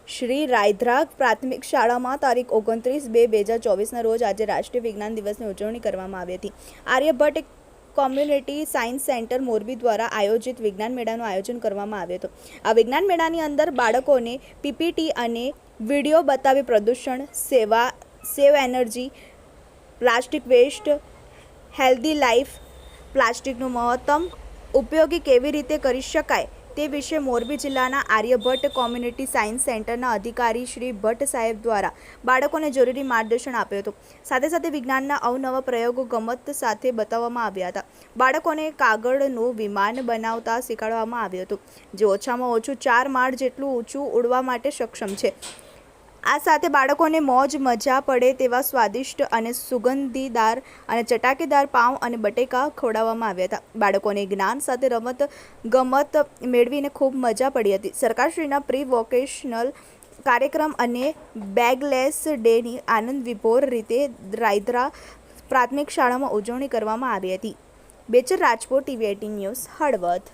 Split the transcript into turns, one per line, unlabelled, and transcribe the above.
શ્રી રાયધ્રા પ્રાથમિક શાળામાં તારીખ 29/2/2024ના રોજ આજે રાષ્ટ્રીય વિજ્ઞાન દિવસની ઉજવણી કરવામાં આવી હતી. Aryabhatta community science centre Morbi દ્વારા આયોજિત વિજ્ઞાન મેળાનું આયોજન કરવામાં આવ્યું હતું. આ વિજ્ઞાન મેળાની અંદર બાળકોને પીપીટી અને વિડીયો બતાવી પ્રદૂષણ, save energy, plastic waste, healthy life, પ્લાસ્ટિકનું મહત્તમ ઉપયોગી કેવી રીતે કરી શકાય તે વિશે મોરબી જિલ્લાના આર્યભટ્ટ કોમ્યુનિટી સાયન્સ સેન્ટરના અધિકારી શ્રી ભટ્ટ સાહેબ દ્વારા બાળકોને જરૂરી માર્ગદર્શન આપ્યું હતું. સાથે સાથે વિજ્ઞાનના અવનવા પ્રયોગો ગમત સાથે બતાવવામાં આવ્યા હતા. બાળકોને કાગળનું વિમાન બનાવતા શીખવાડવામાં આવ્યું હતું, જે ઓછામાં ઓછું 4 માળ જેટલું ઊંચું ઉડવા માટે સક્ષમ છે. આ સાથે બાળકોને મોજ મજા પડે તેવા સ્વાદિષ્ટ અને સુગંધીદાર અને ચટાકેદાર પાઉં અને બટેકા ખવડાવવામાં આવ્યા હતા. બાળકોને જ્ઞાન સાથે રમત ગમત મેળવીને ખૂબ મજા પડી હતી. સરકારશ્રીના પ્રી વોકેશનલ કાર્યક્રમ અને બેગલેસ ડેની આનંદ વિભોર રીતે રાયધ્રા પ્રાથમિક શાળામાં ઉજવણી કરવામાં આવી હતી. Bechar Rajpor, TV18 news, Halvad.